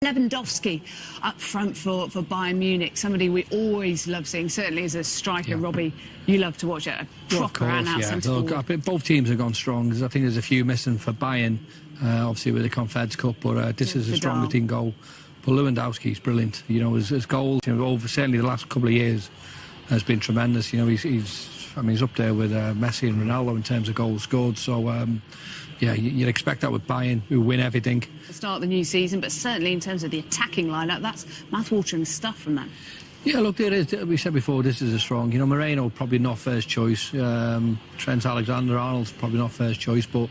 Lewandowski up front for Bayern Munich, somebody we always love seeing, certainly as a striker. Robbie, you love to watch it, a proper out centre forward. Both teams have gone strong. I think there's a few missing for Bayern, obviously with the Confeds Cup, but this is a strong team goal. But Lewandowski's brilliant. You know, his goals, over certainly the last couple of years, has been tremendous. You know, he's up there with Messi and Ronaldo in terms of goals scored. So, yeah, you'd expect that with Bayern, who win everything. To start the new season, but certainly in terms of the attacking lineup, that's mouth-watering stuff from them. Yeah, look, there is. We said before, this is a strong. You know, Moreno probably not first choice. Trent Alexander-Arnold's probably not first choice, but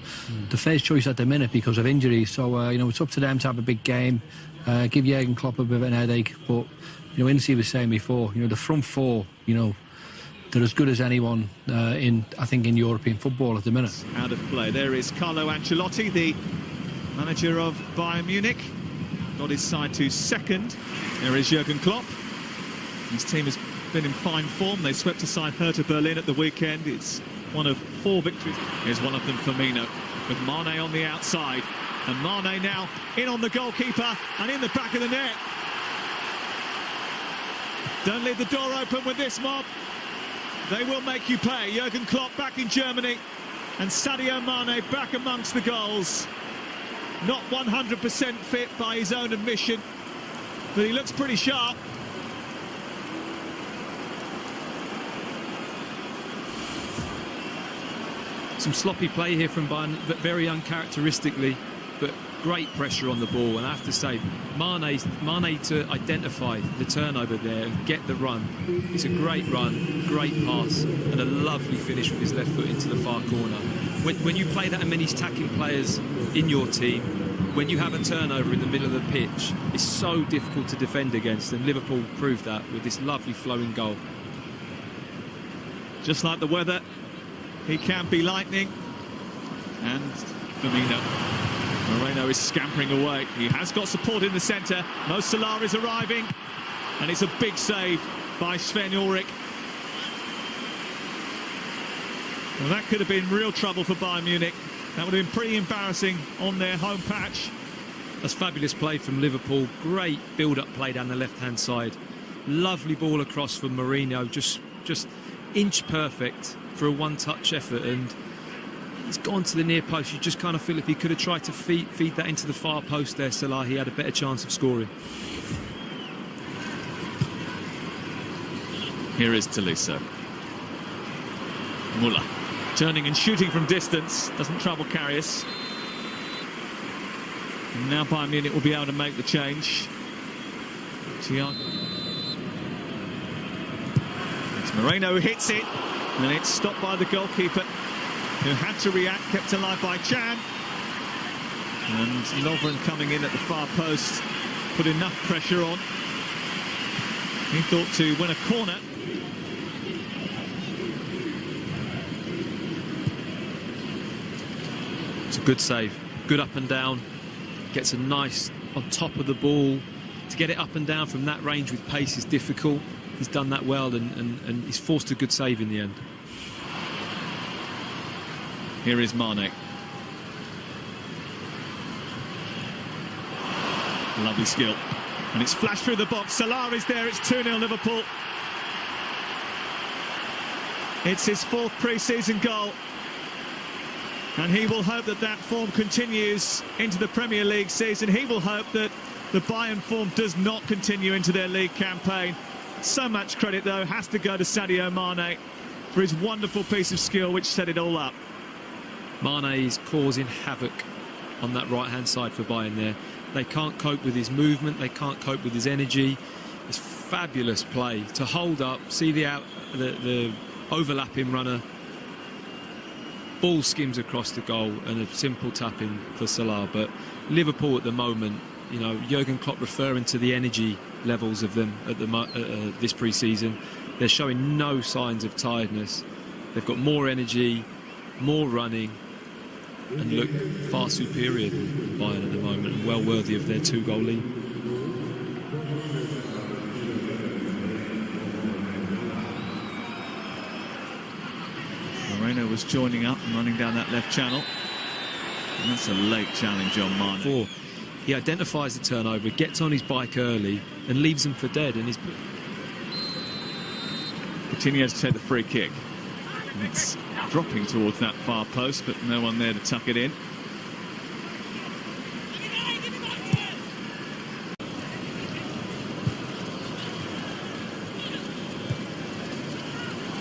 the first choice at the minute because of injuries. So, you know, it's up to them to have a big game, give Jurgen Klopp a bit of an headache. But, you know, Ince was saying before, you know, the front four, you know, they're as good as anyone I think in European football at the minute. Out of play. There is Carlo Ancelotti, the manager of Bayern Munich. Got his side to second. There is Jurgen Klopp. His team has been in fine form. They swept aside Hertha Berlin at the weekend. It's one of 4 victories. Here's one of them, Firmino, with Mane on the outside. And Mane now in on the goalkeeper and in the back of the net. Don't leave the door open with this mob. They will make you pay. Jurgen Klopp back in Germany and Sadio Mane back amongst the goals. Not 100% fit by his own admission, but he looks pretty sharp. Some sloppy play here from Bayern, but very uncharacteristically, but great pressure on the ball. And I have to say, Mane to identify the turnover there and get the run. It's a great run, great pass, and a lovely finish with his left foot into the far corner. When you play that many attacking players in your team, when you have a turnover in the middle of the pitch, it's so difficult to defend against, and Liverpool proved that with this lovely flowing goal. Just like the weather, he can be lightning. And Firmino. Moreno is scampering away. He has got support in the centre. Mo Salah is arriving. And it's a big save by Sven Ulrich. Well, that could have been real trouble for Bayern Munich. That would have been pretty embarrassing on their home patch. That's fabulous play from Liverpool. Great build-up play down the left-hand side. Lovely ball across from Moreno. Just inch perfect for a one-touch effort, and he's gone to the near post. You just kind of feel if he could have tried to feed that into the far post there, Salah, he had a better chance of scoring. Here is Tolisso. Müller turning and shooting from distance. Doesn't trouble Karius. And now Bayern Munich will be able to make the change. Thiago. It's Moreno who hits it. And it's stopped by the goalkeeper, who had to react, kept alive by Chan. And Lovren coming in at the far post, put enough pressure on. He thought to win a corner. It's a good save, good up and down. Gets a nice on top of the ball. To get it up and down from that range with pace is difficult. He's done that well, and he's forced a good save in the end. Here is Mane. Lovely skill. And it's flashed through the box. Salah is there. It's 2-0 Liverpool. It's his 4th pre-season goal. And he will hope that that form continues into the Premier League season. He will hope that the Bayern form does not continue into their league campaign. So much credit, though, has to go to Sadio Mane for his wonderful piece of skill which set it all up. Mane is causing havoc on that right-hand side for Bayern there. They can't cope with his movement, they can't cope with his energy. It's fabulous play to hold up, see the overlapping runner. Ball skims across the goal and a simple tap-in for Salah. But Liverpool at the moment, you know, Jurgen Klopp referring to the energy levels of them at this pre-season. They're showing no signs of tiredness. They've got more energy, more running, and look far superior than Bayern at the moment, and well worthy of their 2-goal lead. Moreno was joining up and running down that left channel. And that's a late challenge on Mane. he identifies the turnover, gets on his bike early and leaves them for dead. And he's continues to take the free kick. And it's dropping towards that far post, but no one there to tuck it in.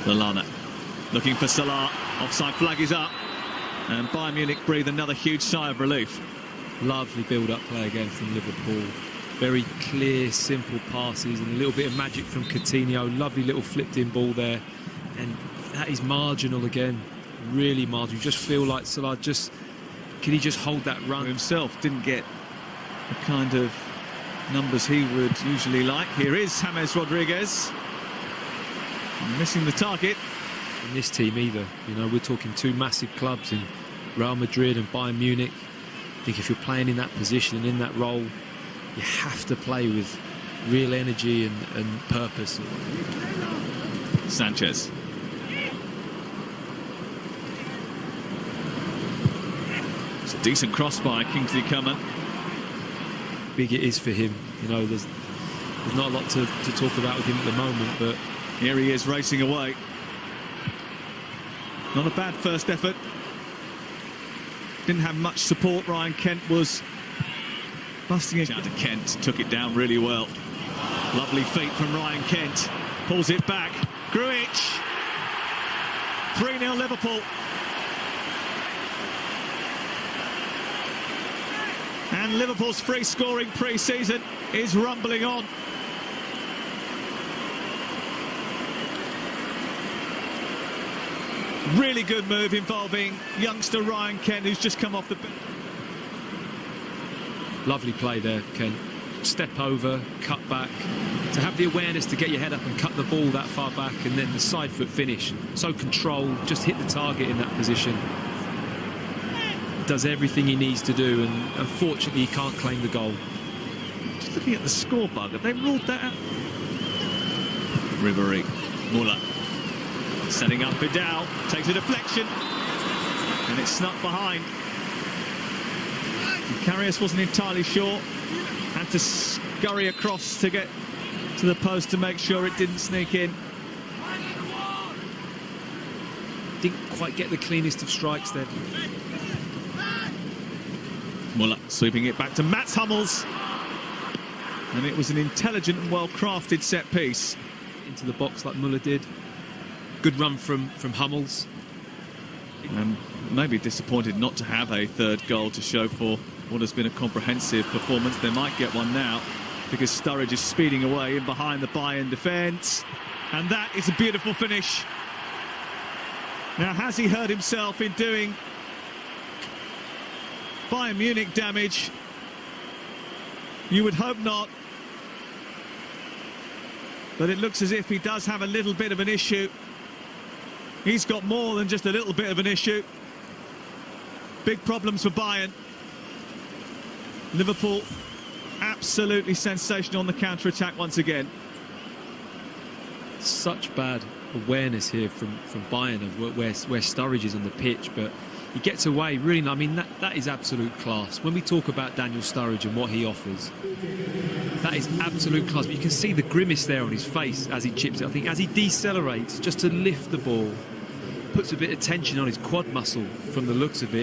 Lallana looking for Salah. Offside flag is up, and Bayern Munich breathe another huge sigh of relief. Lovely build-up play again from Liverpool. Very clear, simple passes and a little bit of magic from Coutinho. Lovely little flipped-in ball there, and that is marginal again. Really marginal. You just feel like Salah can he just hold that run? Himself didn't get the kind of numbers he would usually like. Here is James Rodriguez. Missing the target. In this team either. You know, we're talking two massive clubs in Real Madrid and Bayern Munich. I think if you're playing in that position and in that role, you have to play with real energy and purpose. Sanchez. It's a decent cross by Kingsley Coman. Big it is for him. You know, there's not a lot to talk about with him at the moment, but here he is racing away. Not a bad first effort. Didn't have much support. Ryan Kent was busting it. Kent took it down really well. Lovely feet from Ryan Kent. Pulls it back. Grujic. 3-0 Liverpool. And Liverpool's free scoring pre-season is rumbling on. Really good move involving youngster Ryan Kent, who's just come off the bench. Lovely play there, Kent. Step over, cut back. To have the awareness to get your head up and cut the ball that far back, and then the side foot finish. So controlled, just hit the target in that position. Does everything he needs to do, and unfortunately he can't claim the goal. Just looking at the scorebug, have they ruled that out? Ribéry, Muller. Setting up Vidal, takes a deflection, and it's snuck behind. Karius wasn't entirely sure, had to scurry across to get to the post to make sure it didn't sneak in. Didn't quite get the cleanest of strikes there. Muller sweeping it back to Mats Hummels, and it was an intelligent and well-crafted set piece. Into the box like Muller did. Good run from Hummels. And maybe disappointed not to have a third goal to show for what has been a comprehensive performance. They might get one now because Sturridge is speeding away in behind the Bayern defence. And that is a beautiful finish. Now, has he hurt himself in doing Bayern Munich damage? You would hope not. But it looks as if he does have a little bit of an issue. He's got more than just a little bit of an issue. Big problems for Bayern. Liverpool absolutely sensational on the counter-attack once again. Such bad awareness here from Bayern of where Sturridge is on the pitch, but he gets away really. I mean, that is absolute class. When we talk about Daniel Sturridge and what he offers, that is absolute class. But you can see the grimace there on his face as he chips it. I think as he decelerates just to lift the ball, puts a bit of tension on his quad muscle from the looks of it.